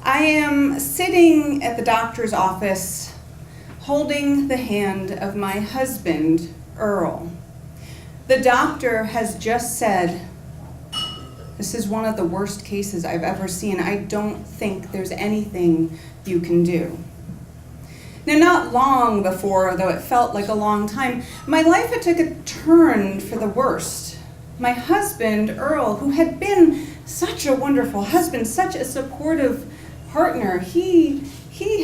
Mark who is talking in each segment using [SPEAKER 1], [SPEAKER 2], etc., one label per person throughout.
[SPEAKER 1] I am sitting at the doctor's office holding the hand of my husband, Earl. The doctor has just said, "This is one of the worst cases I've ever seen. I don't think there's anything you can do." Now, not long before, though it felt like a long time, my life had took a turn for the worst. My husband, Earl, who had been such a wonderful husband, such a supportive partner, he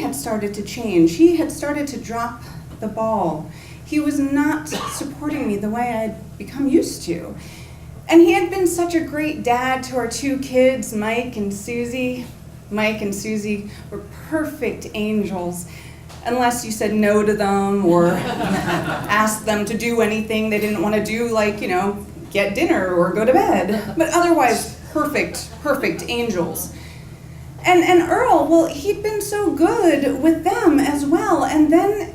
[SPEAKER 1] had started to change. He had started to drop the ball. He was not supporting me the way I'd become used to. And he had been such a great dad to our two kids, Mike and Susie. Mike and Susie were perfect angels, unless you said no to them or asked them to do anything they didn't want to do, like, get dinner or go to bed. But otherwise, perfect angels. And Earl, well, he'd been so good with them as well, and then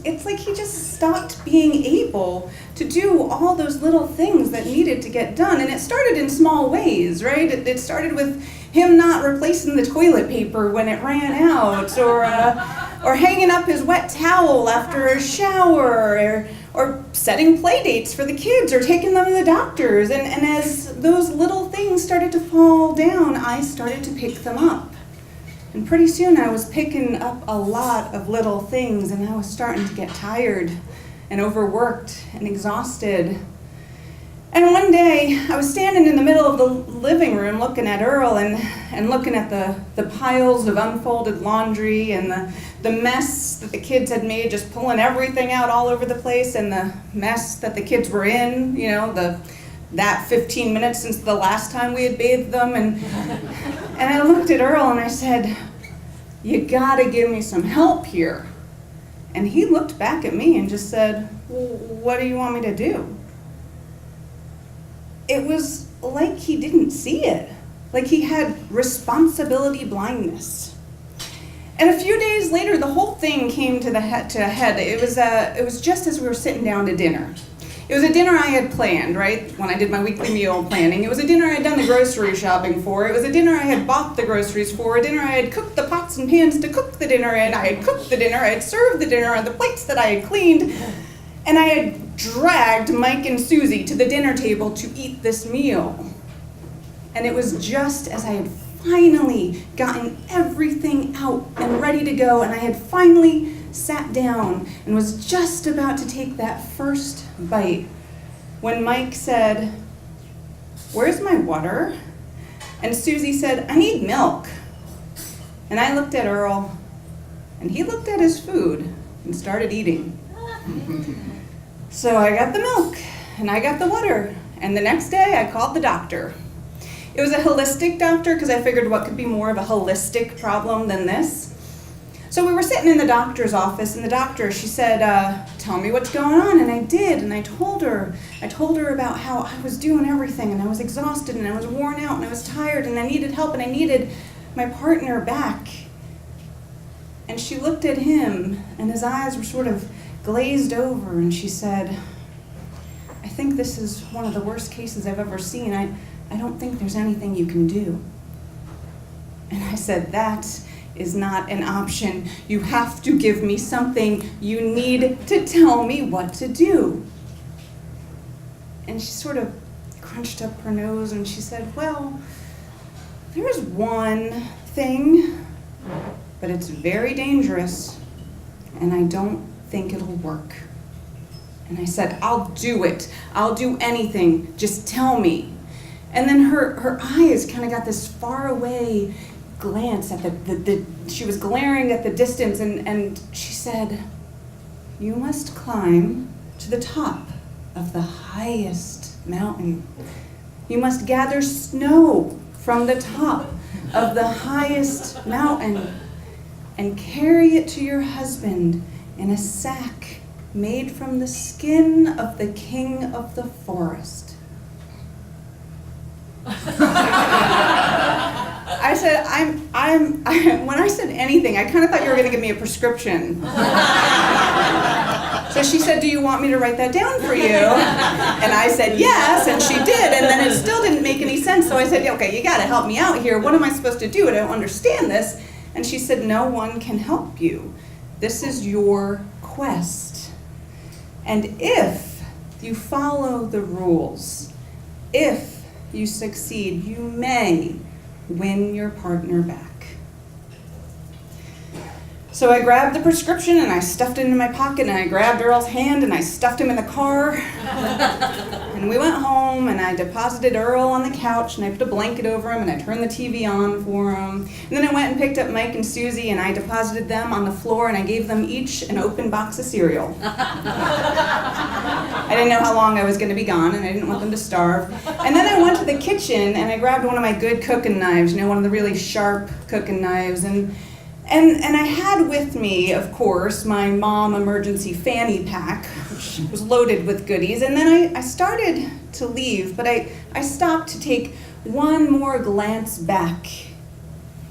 [SPEAKER 1] it's like he just stopped being able to do all those little things that needed to get done. And it started in small ways, right? It started with him not replacing the toilet paper when it ran out, or hanging up his wet towel after a shower, or setting play dates for the kids, or taking them to the doctors. And as those little things started to fall down, I started to pick them up. And pretty soon I was picking up a lot of little things, and I was starting to get tired and overworked and exhausted. And one day I was standing in the middle of the living room looking at Earl and looking at the piles of unfolded laundry and the mess that the kids had made, just pulling everything out all over the place, and the mess that the kids were in, that 15 minutes since the last time we had bathed them. And I looked at Earl and I said, "You gotta give me some help here." And he looked back at me and just said, "Well, what do you want me to do?" It was like he didn't see it, like he had responsibility blindness. And a few days later, the whole thing came to a head. It was just as we were sitting down to dinner. It was a dinner I had planned, right, when I did my weekly meal planning. It was a dinner I had done the grocery shopping for. It was a dinner I had bought the groceries for, a dinner I had cooked the pots and pans to cook the dinner in. I had cooked the dinner, I had served the dinner on the plates that I had cleaned, and I had dragged Mike and Susie to the dinner table to eat this meal. And it was just as I had finally gotten everything out and ready to go, and I had finally sat down and was just about to take that first bite when Mike said, "Where's my water?" And Susie said, "I need milk." And I looked at Earl, and he looked at his food and started eating. So I got the milk, and I got the water, and the next day I called the doctor. It was a holistic doctor, because I figured what could be more of a holistic problem than this. So we were sitting in the doctor's office, and the doctor, she said, "Tell me what's going on." And I did, and I told her about how I was doing everything, and I was exhausted, and I was worn out, and I was tired, and I needed help, and I needed my partner back. And she looked at him, and his eyes were sort of glazed over, and she said, "I think this is one of the worst cases I've ever seen. I don't think there's anything you can do." And I said, "That is not an option. You have to give me something. You need to tell me what to do." And she sort of crunched up her nose and she said, "Well, there's one thing, but it's very dangerous, and I don't think it'll work." And I said, "I'll do it. I'll do anything. Just tell me." And then her eyes kind of got this far away glance at she was glaring at the distance, and she said, "You must climb to the top of the highest mountain. You must gather snow from the top of the highest mountain and carry it to your husband in a sack made from the skin of the king of the forest." I said, when I said anything, I kind of thought you were going to give me a prescription. So she said, do you want me to write that down for you? And I said, yes, and she did, and then it still didn't make any sense. So I said, okay, you gotta help me out here. What am I supposed to do? I don't understand this. And she said, no one can help you. This is your quest. And if you follow the rules, if you succeed, you may win your partner back. So I grabbed the prescription and I stuffed it in my pocket, and I grabbed Earl's hand and I stuffed him in the car. And we went home and I deposited Earl on the couch and I put a blanket over him and I turned the TV on for him. And then I went and picked up Mike and Susie and I deposited them on the floor and I gave them each an open box of cereal. I didn't know how long I was going to be gone and I didn't want them to starve. And then I went to the kitchen and I grabbed one of my good cooking knives, one of the really sharp cooking knives, and I had with me, of course, my mom emergency fanny pack, which was loaded with goodies. And then I started to leave, but I stopped to take one more glance back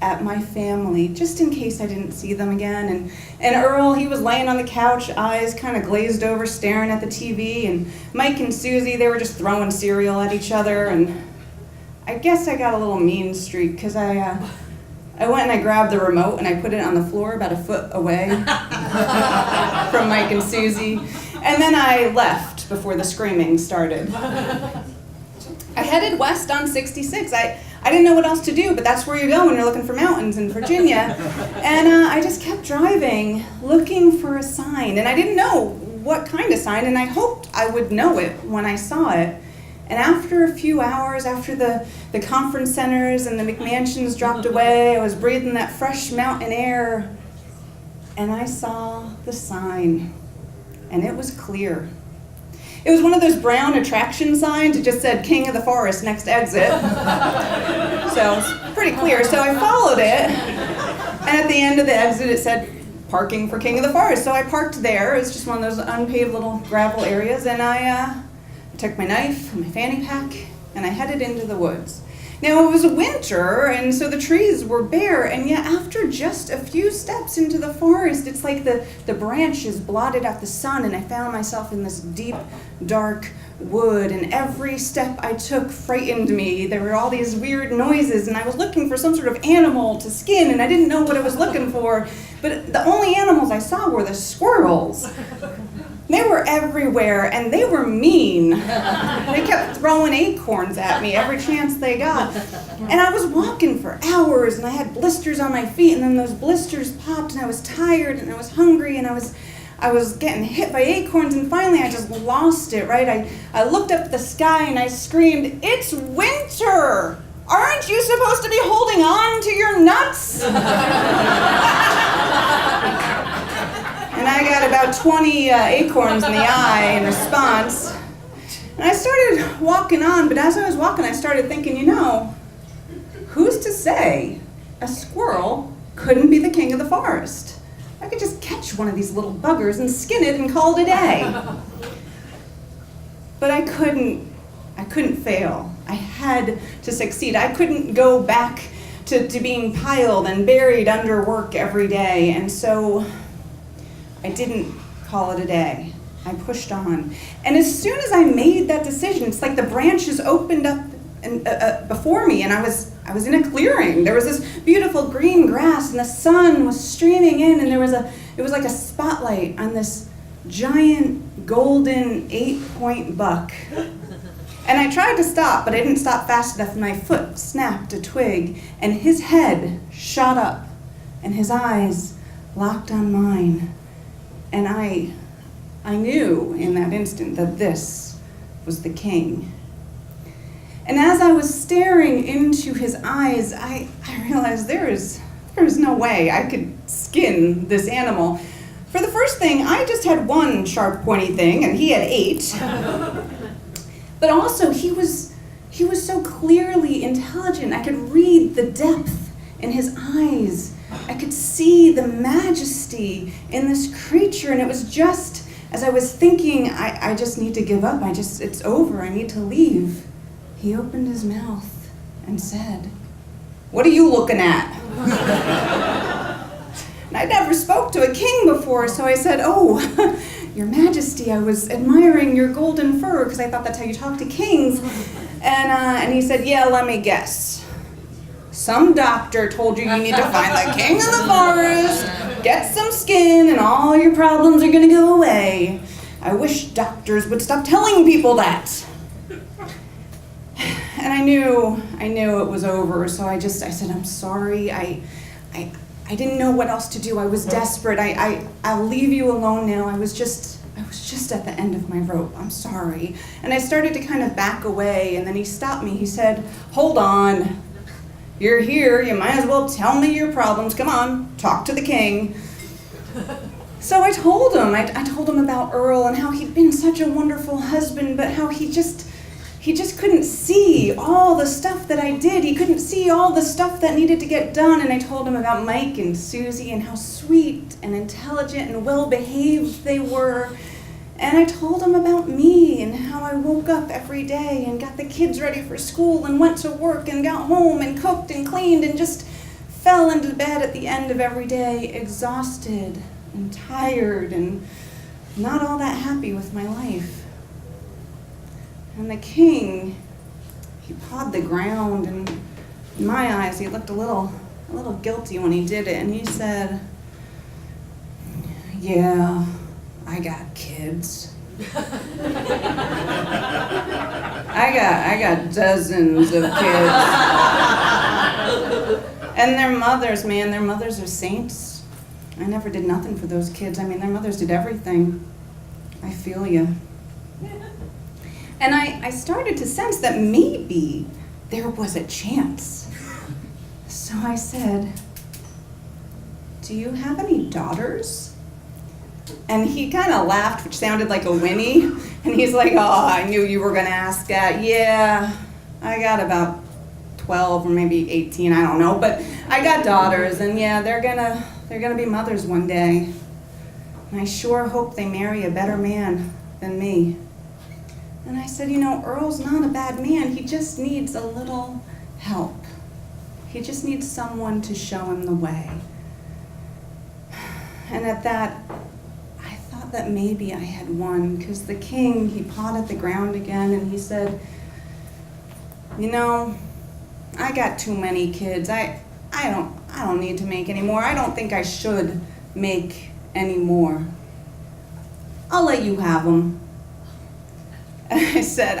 [SPEAKER 1] at my family, just in case I didn't see them again. And Earl, he was laying on the couch, eyes kind of glazed over, staring at the TV. And Mike and Susie, they were just throwing cereal at each other. And I guess I got a little mean streak, because I went and I grabbed the remote and I put it on the floor about a foot away from Mike and Susie. And then I left before the screaming started. I headed west on 66. I didn't know what else to do, but that's where you go when you're looking for mountains in Virginia. And I just kept driving, looking for a sign. And I didn't know what kind of sign, and I hoped I would know it when I saw it. And after a few hours, after the conference centers and the McMansions dropped away, I was breathing that fresh mountain air, and I saw the sign, and it was clear. It was one of those brown attraction signs. It just said, King of the Forest, next exit. So it's pretty clear. So I followed it, and at the end of the exit it said, parking for King of the Forest. So I parked there. It's just one of those unpaved little gravel areas, and I took my knife and my fanny pack, and I headed into the woods. Now, it was winter, and so the trees were bare, and yet after just a few steps into the forest, it's like the branches blotted out the sun, and I found myself in this deep, dark wood, and every step I took frightened me. There were all these weird noises, and I was looking for some sort of animal to skin, and I didn't know what I was looking for, but the only animals I saw were the squirrels. They were everywhere, and they were mean. They kept throwing acorns at me every chance they got. And I was walking for hours, and I had blisters on my feet, and then those blisters popped, and I was tired, and I was hungry, and I was getting hit by acorns, and finally I just lost it, right? I looked up at the sky, and I screamed, "It's winter! Aren't you supposed to be holding on to your nuts?" And I got about 20 acorns in the eye in response. And I started walking on, but as I was walking, I started thinking, who's to say a squirrel couldn't be the king of the forest? I could just catch one of these little buggers and skin it and call it a day. But I couldn't fail. I had to succeed. I couldn't go back to being piled and buried under work every day. And so I didn't call it a day. I pushed on. And as soon as I made that decision, it's like the branches opened up before me, and I was in a clearing. There was this beautiful green grass, and the sun was streaming in, and it was like a spotlight on this giant golden 8-point buck. And I tried to stop, but I didn't stop fast enough, and my foot snapped a twig, and his head shot up, and his eyes locked on mine. And I knew in that instant that this was the king. And as I was staring into his eyes, I realized there is no way I could skin this animal. For the first thing, I just had one sharp, pointy thing, and he had 8. But also, he was so clearly intelligent. I could read the depth in his eyes. I could see the majesty in this creature, and it was just as I was thinking, I just need to give up. It's over. I need to leave. He opened his mouth and said, "What are you looking at?" And I never spoke to a king before, so I said, "Oh, Your Majesty, I was admiring your golden fur because I thought that's how you talk to kings. And he said, yeah, let me guess. Some doctor told you need to find the king of the forest, get some skin, and all your problems are going to go away. I wish doctors would stop telling people that. And I knew it was over, so I said, I'm sorry. I didn't know what else to do. I was desperate. I'll leave you alone now. I was just at the end of my rope. I'm sorry. And I started to kind of back away, and then he stopped me. He said, hold on. You're here. You might as well tell me your problems. Come on, talk to the king. So I told him. I told him about Earl and how he'd been such a wonderful husband, but how he just couldn't see all the stuff that I did. He couldn't see all the stuff that needed to get done. And I told him about Mike and Susie and how sweet and intelligent and well-behaved they were. And I told him about me and how I woke up every day and got the kids ready for school and went to work and got home and cooked and cleaned and just fell into bed at the end of every day, exhausted and tired and not all that happy with my life. And the king, he pawed the ground, and in my eyes, he looked a little guilty when he did it, and he said, yeah, I got kids. I got dozens of kids. And their mothers, man, their mothers are saints. I never did nothing for those kids. I mean, their mothers did everything. I feel you. And I started to sense that maybe there was a chance. So I said, do you have any daughters? And he kind of laughed, which sounded like a whinny. And he's like, oh, I knew you were going to ask that. Yeah, I got about 12 or maybe 18, I don't know. But I got daughters, and yeah, they're gonna be mothers one day. And I sure hope they marry a better man than me. And I said, you know, Earl's not a bad man. He just needs a little help. He just needs someone to show him the way. And at that, I thought that maybe I had won, because the king, he pawed at the ground again, and he said, you know, I got too many kids. I don't need to make any more. I don't think I should make any more. I'll let you have them. And I said,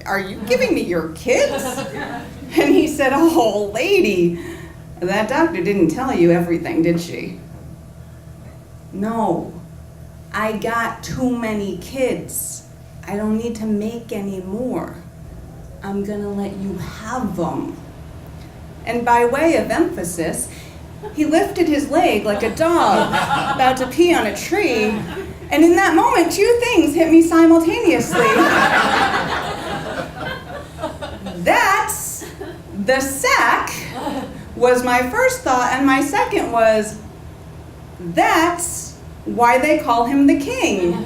[SPEAKER 1] are you giving me your kids? And he said, oh, lady, that doctor didn't tell you everything, did she? No, I got too many kids. I don't need to make any more. I'm gonna let you have them. And by way of emphasis, he lifted his leg like a dog about to pee on a tree. And in that moment, two things hit me simultaneously. That's the sack was my first thought, and my second was, that's why they call him the king.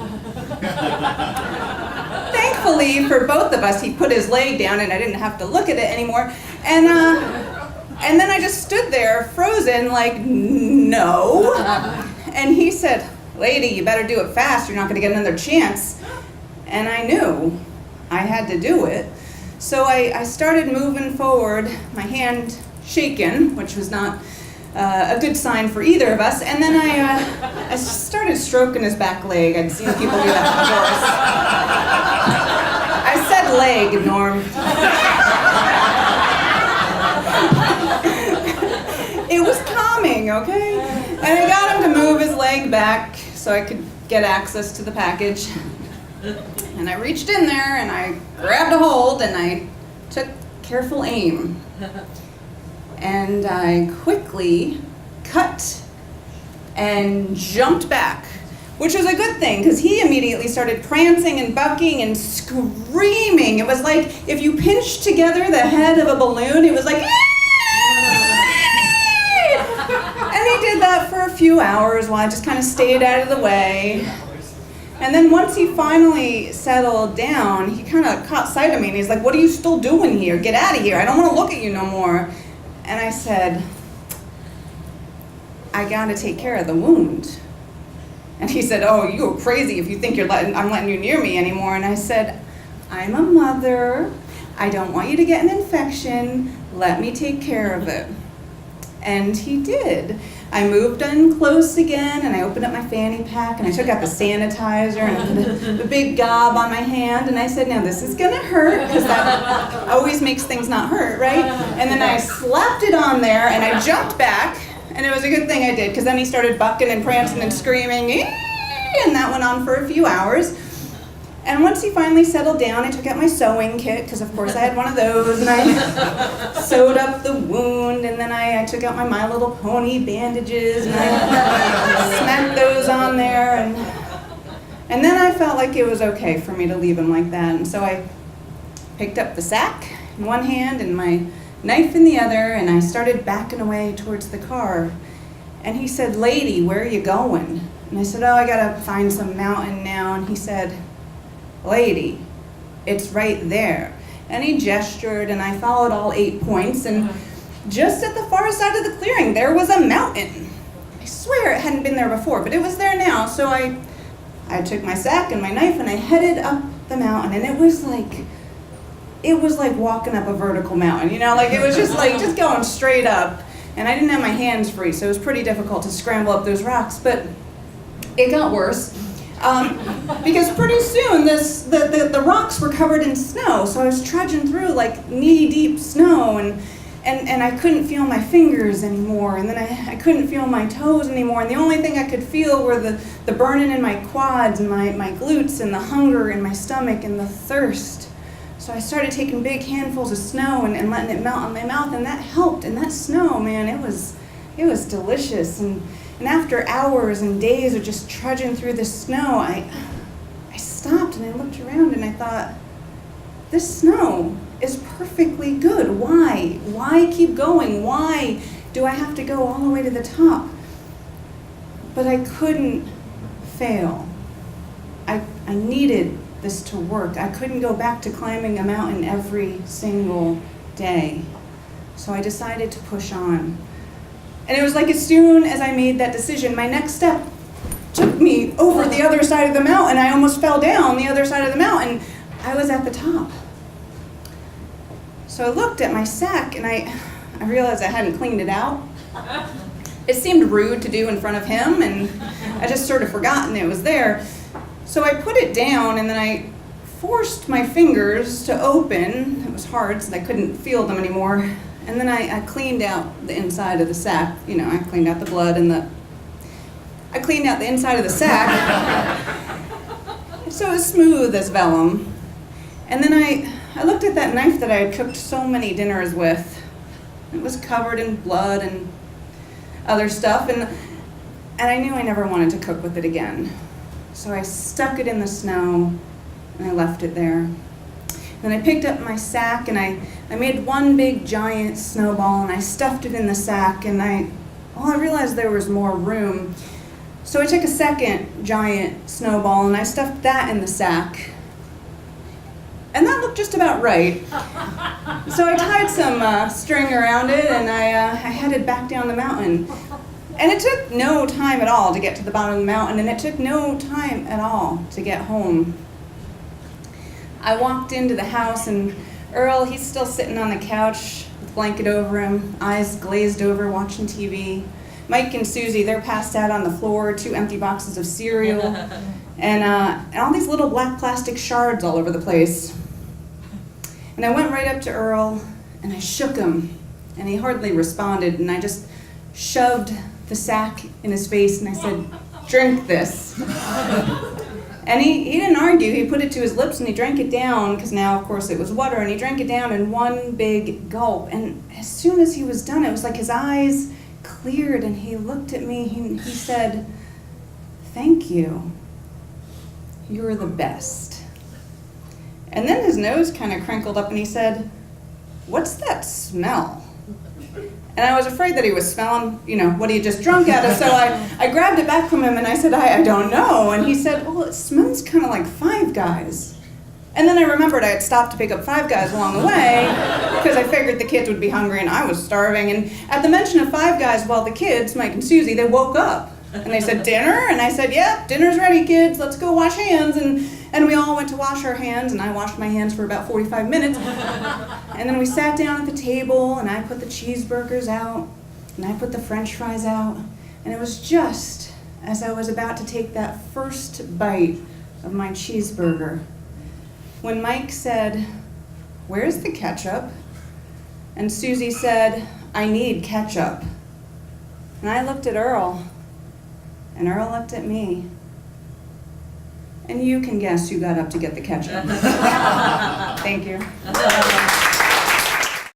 [SPEAKER 1] Thankfully for both of us, he put his leg down and I didn't have to look at it anymore. And then I just stood there frozen like, no. And he said, lady, you better do it fast. You're not going to get another chance. And I knew I had to do it. So I started moving forward, my hand shaken, which was not a good sign for either of us. And then I started stroking his back leg. I'd seen people do that before. I said leg, Norm. It was calming, okay? And I got him to move his leg back so I could get access to the package. And I reached in there and I grabbed a hold and I took careful aim. And I quickly cut and jumped back, which was a good thing because he immediately started prancing and bucking and screaming. It was like if you pinched together the head of a balloon, it was like, and he did that for a few hours while I just kind of stayed out of the way. And then once he finally settled down, he kind of caught sight of me and he's like, what are you still doing here? Get out of here. I don't want to look at you no more. And I said, I gotta take care of the wound. And he said, oh, you go crazy if you think I'm letting you near me anymore. And I said, I'm a mother. I don't want you to get an infection. Let me take care of it. And he did. I moved in close again, and I opened up my fanny pack, and I took out the sanitizer, and I put the big gob on my hand, and I said, now this is gonna hurt, because that always makes things not hurt, right? And then I slapped it on there, and I jumped back, and it was a good thing I did, because then he started bucking and prancing and screaming, and that went on for a few hours. And once he finally settled down, I took out my sewing kit, because of course I had one of those, and I sewed up the wound, and then I took out my Little Pony bandages, and I smacked those on there, and then I felt like it was okay for me to leave him like that. And so I picked up the sack in one hand and my knife in the other, and I started backing away towards the car. And he said, lady, where are you going? And I said, oh, I gotta find some mountain now. And he said, lady, it's right there. And he gestured, and I followed all 8 points, and just at the far side of the clearing, there was a mountain. I swear it hadn't been there before, but it was there now. So I took my sack and my knife, and I headed up the mountain, and it was like walking up a vertical mountain, you know, like it was just going straight up. And I didn't have my hands free, so it was pretty difficult to scramble up those rocks, but it got worse. Because pretty soon the rocks were covered in snow, so I was trudging through like knee-deep snow, and I couldn't feel my fingers anymore, and then I couldn't feel my toes anymore, and the only thing I could feel were the burning in my quads and my glutes and the hunger in my stomach and the thirst. So I started taking big handfuls of snow and letting it melt on my mouth, and that helped. And that snow, man, it was delicious. And after hours and days of just trudging through the snow, I stopped and I looked around and I thought, this snow is perfectly good. Why? Why keep going? Why do I have to go all the way to the top? But I couldn't fail. I needed this to work. I couldn't go back to climbing a mountain every single day. So I decided to push on. And it was like as soon as I made that decision, my next step took me over the other side of the mountain. I almost fell down the other side of the mountain. I was at the top. So I looked at my sack and I realized I hadn't cleaned it out. It seemed rude to do in front of him, and I just sort of forgotten it was there. So I put it down, and then I forced my fingers to open. It was hard, so I couldn't feel them anymore. And then I cleaned out the inside of the sack. You know, I cleaned out the blood and I cleaned out the inside of the sack. So it was smooth as vellum. And then I looked at that knife that I had cooked so many dinners with. It was covered in blood and other stuff, and I knew I never wanted to cook with it again. So I stuck it in the snow, and I left it there. Then I picked up my sack, and I made one big giant snowball, and I stuffed it in the sack, and I realized there was more room. So I took a second giant snowball, and I stuffed that in the sack. And that looked just about right. So I tied some string around it, and I headed back down the mountain. And it took no time at all to get to the bottom of the mountain, and it took no time at all to get home. I walked into the house, and Earl, he's still sitting on the couch with a blanket over him, eyes glazed over, watching TV. Mike and Susie, they're passed out on the floor, 2 empty boxes of cereal, and all these little black plastic shards all over the place. And I went right up to Earl, and I shook him, and he hardly responded, and I just shoved the sack in his face, and I said, "Drink this." And he didn't argue. He put it to his lips, and he drank it down, because now, of course, it was water, and he drank it down in one big gulp. And as soon as he was done, it was like his eyes cleared, and he looked at me, he said, "Thank you. You're the best." And then his nose kind of crinkled up, and he said, "What's that smell?" And I was afraid that he was smelling, what he had just drunk out of, so I grabbed it back from him, and I said, I don't know. And he said, "Well, it smells kind of like Five Guys." And then I remembered I had stopped to pick up Five Guys along the way, because I figured the kids would be hungry and I was starving. And at the mention of Five Guys, the kids, Mike and Susie, they woke up. And they said, dinner? And I said, yep, dinner's ready, kids. Let's go wash hands. And we all went to wash our hands, and I washed my hands for about 45 minutes. And then we sat down at the table, and I put the cheeseburgers out, and I put the French fries out. And it was just as I was about to take that first bite of my cheeseburger when Mike said, where's the ketchup? And Susie said, I need ketchup. And I looked at Earl, and Earl looked at me. And you can guess who got up to get the ketchup. Thank you.